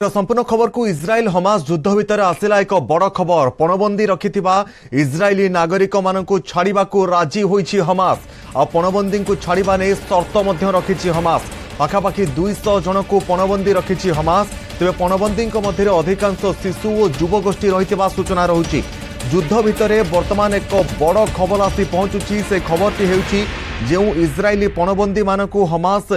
संपूर्ण खबर को इज्राइल हमास युद्ध भितर आसिला एक बड़ खबर। पणबंदी रखिथिबा इज्राइली नागरिक मानकु छाड़िबाकु राजी होईछि हमास। आ पणबंदी को छाड़िबा नै शर्त मध्य रखिछि हमास। पाखापाखि 200 जन को पणबंदी रखिछि हमास। तेबे पणबंदी मध्य अधिकांश शिशु और युवगोष्ठी रहिथिबा सूचना रहुछि। युद्ध भितर वर्तमान एक बड़ खबर आसी पहुंचुछि। से खबरटी हेउछि जे इज्राइली पणबंदी मानकु हमास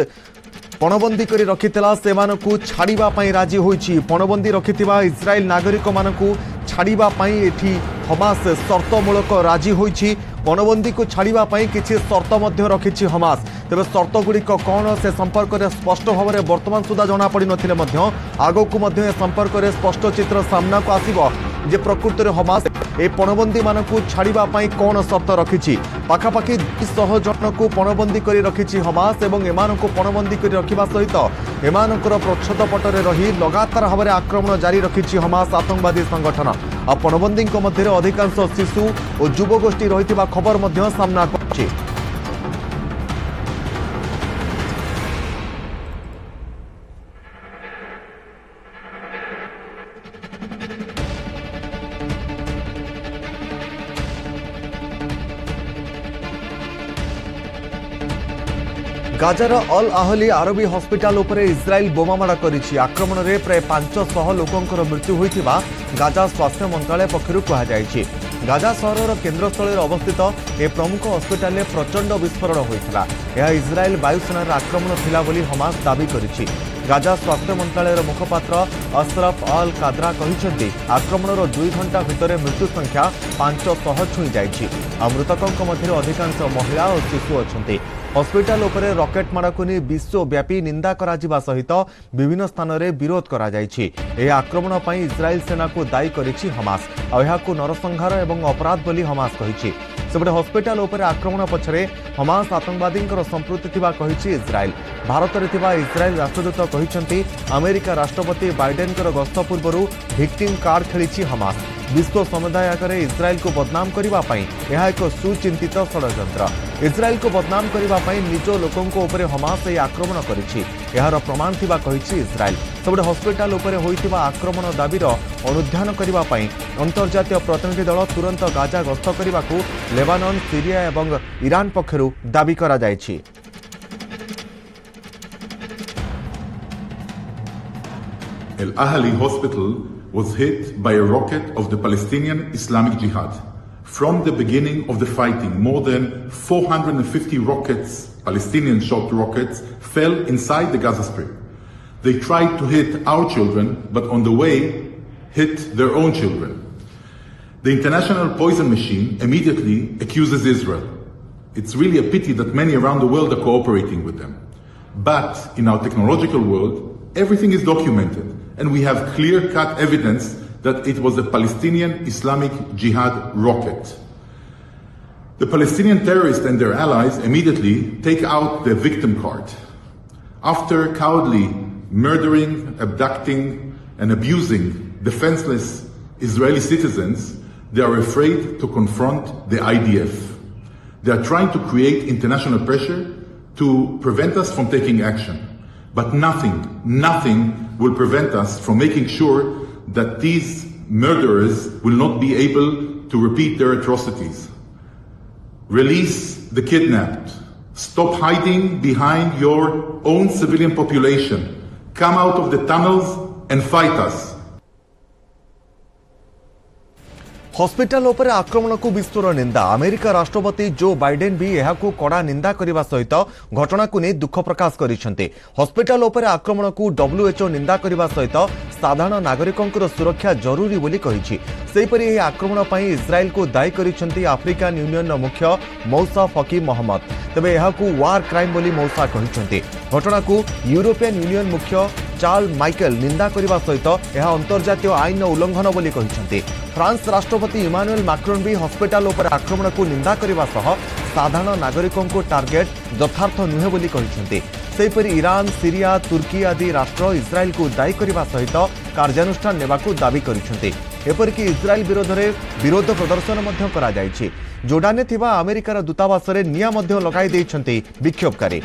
पणबंदी करी रखिथिला सेमानकु छाड़िबा पई राजी होईछि। पणबंदी रखिथिबा इज्राइल नागरिक मानकु छाड़िबा पई एठी हमास शर्तमूलक राजी होईछि। पणबंदी को छाड़िबा पई किछि शर्त मध्य रखिछि हमास। तेबे शर्त गुड़िक कौन से संपर्क में स्पष्ट भाव में वर्तमान सुधा जना पड़ी नथिले मध्य आगकु मध्य संपर्क में स्पष्ट चित्र सामना को आसीबो जे प्रकृत में हमास ए पणबंदी मानकु छाड़िबा पई कौन शर्त रखिछि। पाखापाखि 200 जन को पणबंदी करी रखिछि हमास एवं एमानकु पणबंदी करी रखिबा सहित एमानकर प्रच्छद पटरे रही लगातार भाव में आक्रमण जारी रखिछि हमास आतंकवादी संगठन। आ पणबंदी मध्य अधिकांश शिशु और युवगोष्ठी रही खबर मध्य सामना करछि। गाजार अल आहली आरबी हॉस्पिटल उपरे इज्राइल बोमामाड़ करिछि। आक्रमण में प्राय 500 लोकंकर मृत्यु होइथिबा गाजा स्वास्थ्य मंत्रालय पक्षरु कहा जायछि। गाजा सहरर केन्द्रस्थल अवस्थित ए प्रमुख हॉस्पिटल में प्रचंड विस्फोरण होइथिला। यह इज्राइल वायुसेनार आक्रमण थिला बोली हमास दाबी करिछि। गाजा स्वास्थ्य मंत्रालय मुखपात्र अशरफ अल काद्रा कहिसेंति आक्रमणर 2 घंटा भितर मृत्यु संख्या 500 छुई जाइछि। मृतकों मध्य अधिकांश महिला और शिशु अछंति। हॉस्पिटल उपरे रॉकेट माड़ को नहीं विश्वव्यापी निंदा करा जिबा सहित विभिन्न स्थान में विरोध करा जाइछि। ए आक्रमण पई इज्राइल सेना को दायी करिछि हमास। आयाकु नरसंहार एवं अपराध बोली हमास कहिछि। सेपटे हॉस्पिटल उपरे आक्रमण पछरे हमास आतंकवादी संपृक्ति थिबा कहिछि इज्राइल। भारत में थिबा इज्राइल राष्ट्रदूत कहिसंति अमेरिका राष्ट्रपति बाइडेन गस्त पूर्व विक्टिम कार्ड खेलिछि हमास। विश्व समुदाय आगे इज्राइल को बदनाम करने यह एक सुचिंतित षड्यंत्र। इज्राइल को बदनाम करने निज लोकों उपरे हमास यह आक्रमण करिछि। यार प्रमाण थिबा कहिछि इज्राइल। सबडे हॉस्पिटल उपरे होइथिबा आक्रमण दाबीर अनुध्यान करने अंतर्जातीय प्रतिनिधि दल तुरंत गाजा गस्त करने को लेबानन, सीरिया एवं ईरान पक्षरु दाबी करा जायछि। Al Ahli Hospital was hit by a rocket of the Palestinian Islamic Jihad. From the beginning of the fighting, more than 450 rockets, Palestinian shot rockets, fell inside the Gaza Strip. They tried to hit our children, but on the way hit their own children. The international poison machine immediately accuses Israel. It's really a pity that many around the world are cooperating with them. But in our technological world, everything is documented. And we have clear-cut evidence that it was a Palestinian Islamic Jihad rocket. The Palestinian terrorists and their allies immediately take out their victim card. After cowardly murdering, abducting, and abusing defenseless Israeli citizens, they are afraid to confront the IDF. They are trying to create international pressure to prevent us from taking action. But nothing will prevent us from making sure that these murderers will not be able to repeat their atrocities. Release the kidnapped. Stop hiding behind your own civilian population. Come out of the tunnels and fight us. Hospital उपरे आक्रमण को विस्फोर निंदा। America राष्ट्रपति Joe Biden भी यह कड़ा निंदा करने सहित घटना को नहीं दुख प्रकाश करिसेंते। हॉस्पिटल उपरे आक्रमण को WHO निंदा करने सहित साधारण नागरिकों सुरक्षा जरूरी बोली कहिछि। सेहिपरि यह आक्रमण पई इज्राइल को दायी करिसेंती अफ्रीकान यूनियन मुख्य मौसा फकी मोहम्मद। तेबे यह वार क्राइम बोली मौसा कहिसेंती। घटना को यूरोपियन यूनियन मुख्य चार्ल्स माइकेल निंदा करने सहित यह अंतर्जातीय आईन उल्लंघन बोली कहिसेंती। फ्रांस राष्ट्रपति इमानुएल मैक्रोन भी हॉस्पिटल उपर आक्रमण को निंदा करने सह साधारण नागरिकों को टार्गेट यथार्थ नुहे बोली कहिसेंती। सेहिपरि ईरान, सीरिया, तुर्की आदि राष्ट्र इज्राइल को दायी करने सहित कार्यानुष्ठान नेबाकू दाबी करिसेंती। एपरिक इज्राइल विरोध में विरोध प्रदर्शन मध्य करा जायछि। जोर्डान थिबा अमेरिकार दूतावास रे निया मध्य लगाई दैछन्ती विक्षोभकारी।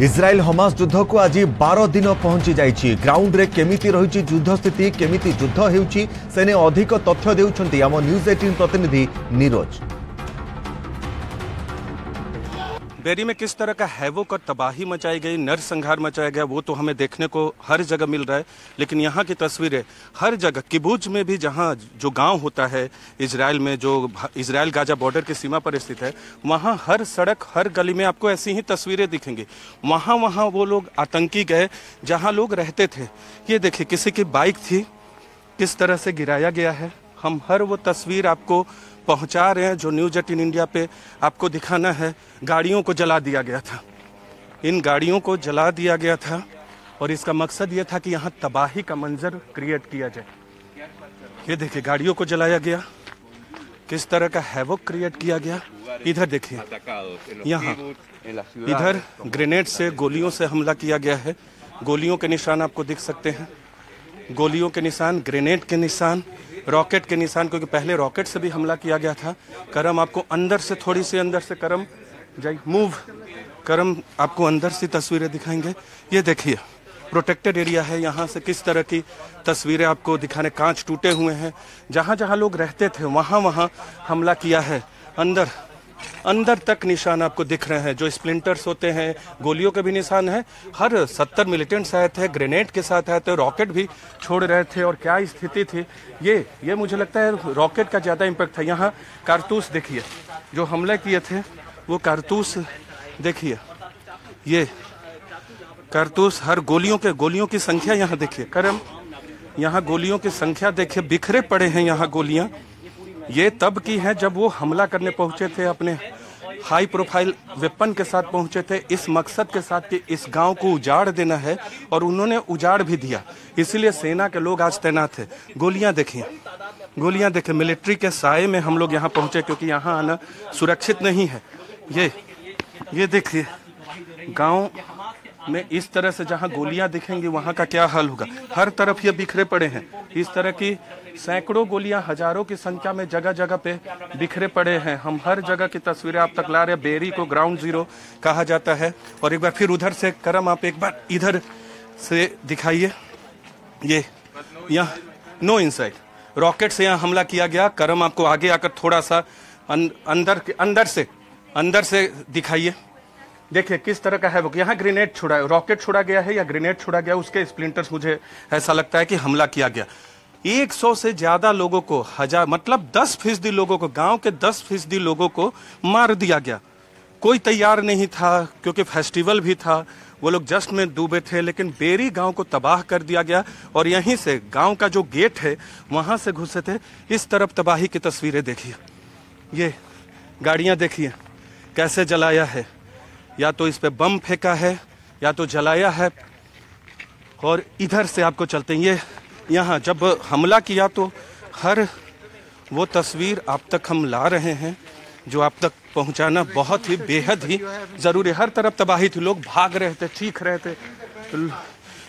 इस्राएल हमास युद्ध को आज 12 दिन पहुंची जाइछि। ग्राउंड रे केमिति रहिछि युद्ध स्थिति, केमिति युद्ध हेउछि सेने अधिक तथ्य देउछन्ति आम न्यूज 18 प्रतिनिधि नीरज। बेरी में किस तरह का हैवोक और तबाही मचाई गई, नरसंहार मचाया गया, वो तो हमें देखने को हर जगह मिल रहा है। लेकिन यहाँ की तस्वीरें हर जगह, किबुज में भी जहाँ जो गांव होता है इजराइल में, जो इजराइल गाजा बॉर्डर की सीमा पर स्थित है, वहाँ हर सड़क हर गली में आपको ऐसी ही तस्वीरें दिखेंगी। वहाँ वो लोग आतंकी गए जहाँ लोग रहते थे। ये देखिए, किसी की बाइक थी, किस तरह से गिराया गया है। हम हर वो तस्वीर आपको पहुंचा रहे हैं जो न्यूज 18 इंडिया पे आपको दिखाना है। गाड़ियों को जला दिया गया था, इन गाड़ियों को जला दिया गया था और इसका मकसद ये था कि यहाँ तबाही का मंजर क्रिएट किया जाए। ये देखिए, गाड़ियों को जलाया गया, किस तरह का हैवोक क्रिएट किया गया। इधर देखिए, यहाँ इधर ग्रेनेड से, गोलियों से हमला किया गया है। गोलियों के निशान आपको दिख सकते हैं, गोलियों के निशान, ग्रेनेड के निशान, रॉकेट के निशान, क्योंकि पहले रॉकेट से भी हमला किया गया था। करम आपको अंदर से, थोड़ी सी अंदर से, करम जाइए, मूव करम, आपको अंदर से तस्वीरें दिखाएंगे। ये देखिए, प्रोटेक्टेड एरिया है, यहाँ से किस तरह की तस्वीरें आपको दिखाने। कांच टूटे हुए हैं, जहाँ जहाँ लोग रहते थे वहाँ हमला किया है। अंदर तक निशान आपको दिख रहे हैं, जो स्प्लिंटर्स होते हैं, गोलियों के भी निशान है। हर 70 मिलिटेंट्स आए थे, ग्रेनेड के साथ आए थे, रॉकेट भी छोड़ रहे थे। और क्या स्थिति थी, ये मुझे लगता है रॉकेट का ज़्यादा इम्पैक्ट था। यहाँ कारतूस देखिए, जो हमले किए थे वो कारतूस देखिए, ये कारतूस, हर गोलियों की संख्या यहाँ देखिए। करम, यहाँ गोलियों की संख्या देखिए, बिखरे पड़े हैं यहाँ गोलियाँ। ये तब की है जब वो हमला करने पहुंचे थे, अपने हाई प्रोफाइल वेपन के साथ पहुंचे थे, इस मकसद के साथ कि इस गांव को उजाड़ देना है, और उन्होंने उजाड़ भी दिया। इसीलिए सेना के लोग आज तैनात थे। गोलियां देखिए, मिलिट्री के साए में हम लोग यहाँ पहुंचे, क्योंकि यहाँ आना सुरक्षित नहीं है। ये देखिए, गाँव में इस तरह से जहाँ गोलियां दिखेंगी वहाँ का क्या हाल होगा। हर तरफ ये बिखरे पड़े हैं, इस तरह की सैकड़ों गोलियां हजारों की संख्या में जगह जगह पे बिखरे पड़े हैं। हम हर जगह की तस्वीरें आप तक ला रहे हैं। बेरी को ग्राउंड जीरो कहा जाता है। और एक बार फिर उधर से, करम आप एक बार इधर से दिखाइए। ये यहाँ नो इनसाइड, रॉकेट से यहाँ हमला किया गया। करम आपको आगे आकर थोड़ा सा अंदर से दिखाइए। देखिए किस तरह का है वो। यहाँ ग्रेनेड छोड़ा है, रॉकेट छोड़ा गया है या ग्रेनेड छोड़ा गया, उसके स्प्लिंटर्स, मुझे ऐसा लगता है कि हमला किया गया। 100 से ज्यादा लोगों को, 1000 मतलब 10% लोगों को, गांव के 10% लोगों को मार दिया गया। कोई तैयार नहीं था, क्योंकि फेस्टिवल भी था, वो लोग जश्न में डूबे थे। लेकिन बेरी गांव को तबाह कर दिया गया, और यहीं से गांव का जो गेट है वहां से घुसे थे। इस तरफ तबाही की तस्वीरें देखिए, ये गाड़ियां देखिए कैसे जलाया है, या तो इस पे बम फेंका है या तो जलाया है। और इधर से आपको चलते हैं, ये यहाँ जब हमला किया तो हर वो तस्वीर आप तक हम ला रहे हैं, जो आप तक पहुँचाना बहुत ही बेहद ही ज़रूरी। हर तरफ तबाही थी, लोग भाग रहे थे, चीख रहे थे,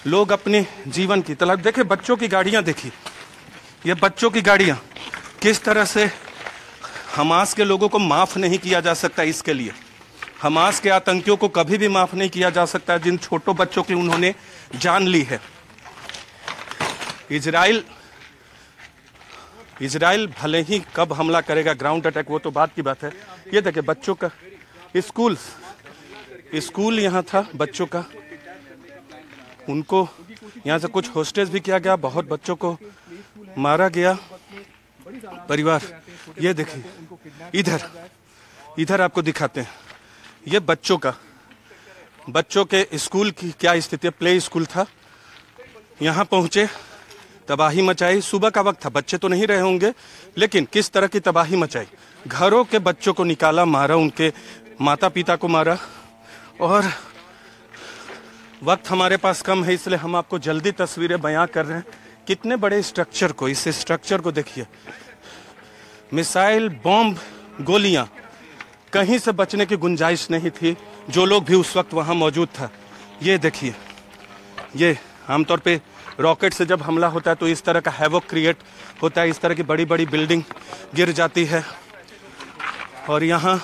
लोग अपने जीवन की तलाश। देखिए बच्चों की गाड़ियाँ देखिए, ये बच्चों की गाड़ियाँ, किस तरह से हमास के लोगों को माफ़ नहीं किया जा सकता। इसके लिए हमास के आतंकियों को कभी भी माफ़ नहीं किया जा सकता, जिन छोटों बच्चों की उन्होंने जान ली है। इजराइल भले ही कब हमला करेगा, ग्राउंड अटैक, वो तो बात की बात है। ये देखिए बच्चों का स्कूल यहाँ था बच्चों का, उनको यहाँ से कुछ होस्टेज भी किया गया, बहुत बच्चों को मारा गया। परिवार, ये देखिए इधर आपको दिखाते हैं, ये बच्चों के स्कूल की क्या स्थिति है। प्ले स्कूल था, यहाँ पहुँचे, तबाही मचाई। सुबह का वक्त था, बच्चे तो नहीं रहे होंगे, लेकिन किस तरह की तबाही मचाई। घरों के बच्चों को निकाला, मारा, उनके माता पिता को मारा। और वक्त हमारे पास कम है, इसलिए हम आपको जल्दी तस्वीरें बयां कर रहे हैं। कितने बड़े स्ट्रक्चर को, इस स्ट्रक्चर को देखिए, मिसाइल, बॉम्ब, गोलियां, कहीं से बचने की गुंजाइश नहीं थी, जो लोग भी उस वक्त वहां मौजूद था। ये देखिए, ये आमतौर पे रॉकेट से जब हमला होता है तो इस तरह का हैवोक क्रिएट होता है, इस तरह की बड़ी बड़ी बिल्डिंग गिर जाती है। और यहाँ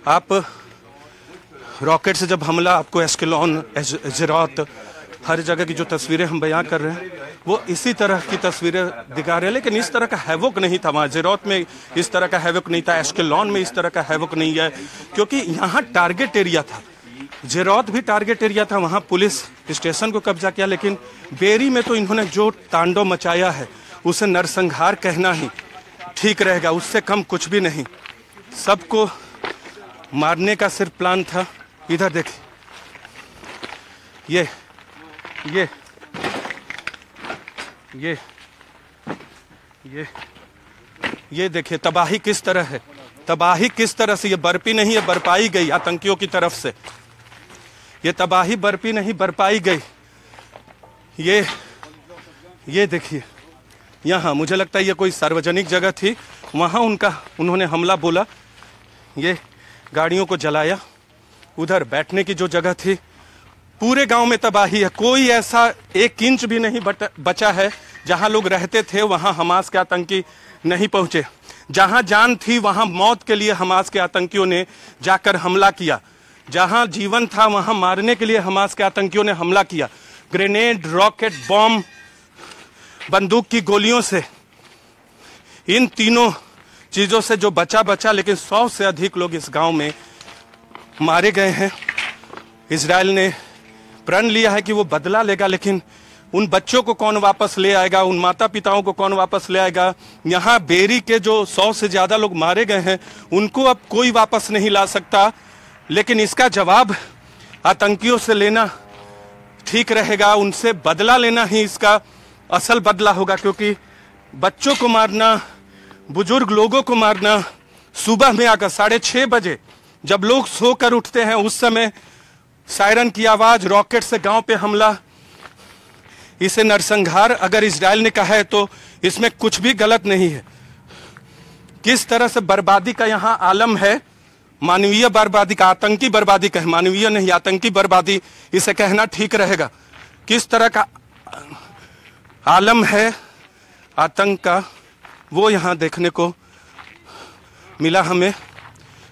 आप रॉकेट से जब हमला, आपको एस्केलॉन, जरात, हर जगह की जो तस्वीरें हम बयां कर रहे हैं वो इसी तरह की तस्वीरें दिखा रहे हैं। लेकिन इस तरह का हैवोक नहीं था वहाँ। जरात में इस तरह का हैवोक नहीं था, एस्केलॉन में इस तरह का हैवोक नहीं है, क्योंकि यहाँ टारगेट एरिया था। जरात भी टारगेट एरिया था, वहाँ पुलिस स्टेशन को कब्जा किया। लेकिन बेरी में तो इन्होंने जो तांडव मचाया है उसे नरसंहार कहना ही ठीक रहेगा, उससे कम कुछ भी नहीं। सबको मारने का सिर्फ प्लान था। इधर देखिए, ये देखिए तबाही किस तरह है, तबाही किस तरह से। ये बरपी नहीं है, बरपाई गई आतंकियों की तरफ से। ये तबाही बरपी नहीं, बरपाई गई। ये देखिए, यहाँ मुझे लगता है ये कोई सार्वजनिक जगह थी, वहाँ उन्होंने हमला बोला। ये गाड़ियों को जलाया। उधर बैठने की जो जगह थी, पूरे गांव में तबाही है। कोई ऐसा 1 इंच भी नहीं बचा है जहां लोग रहते थे वहां हमास के आतंकी नहीं पहुंचे। जहां जान थी वहां मौत के लिए हमास के आतंकियों ने जाकर हमला किया। जहां जीवन था वहां मारने के लिए हमास के आतंकियों ने हमला किया। ग्रेनेड, रॉकेट, बॉम्ब, बंदूक की गोलियों से, इन तीनों चीजों से जो बचा, लेकिन 100 से अधिक लोग इस गांव में मारे गए हैं। इजराइल ने प्रण लिया है कि वो बदला लेगा, लेकिन उन बच्चों को कौन वापस ले आएगा, उन माता पिताओं को कौन वापस ले आएगा। यहाँ बेरी के जो 100 से ज्यादा लोग मारे गए हैं उनको अब कोई वापस नहीं ला सकता। लेकिन इसका जवाब आतंकियों से लेना ठीक रहेगा, उनसे बदला लेना ही इसका असल बदला होगा। क्योंकि बच्चों को मारना, बुजुर्ग लोगों को मारना, सुबह में आकर 6:30 बजे जब लोग सोकर उठते हैं उस समय सायरन की आवाज, रॉकेट से गांव पे हमला, इसे नरसंहार अगर इजराइल ने कहा है तो इसमें कुछ भी गलत नहीं है। किस तरह से बर्बादी का यहाँ आलम है, मानवीय बर्बादी का, आतंकी बर्बादी का है, मानवीय नहीं आतंकी बर्बादी इसे कहना ठीक रहेगा। किस तरह का आलम है आतंक का, वो यहाँ देखने को मिला हमें।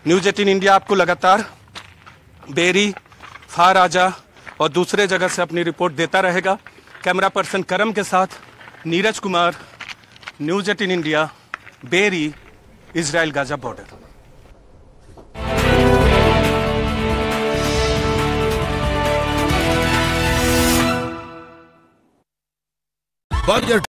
न्यूज़ 18 इंडिया आपको लगातार बेरी, फाराजा और दूसरे जगह से अपनी रिपोर्ट देता रहेगा। कैमरा पर्सन करम के साथ Neeraj Kumar, news 18 India, Beeri, Israel Gaza border.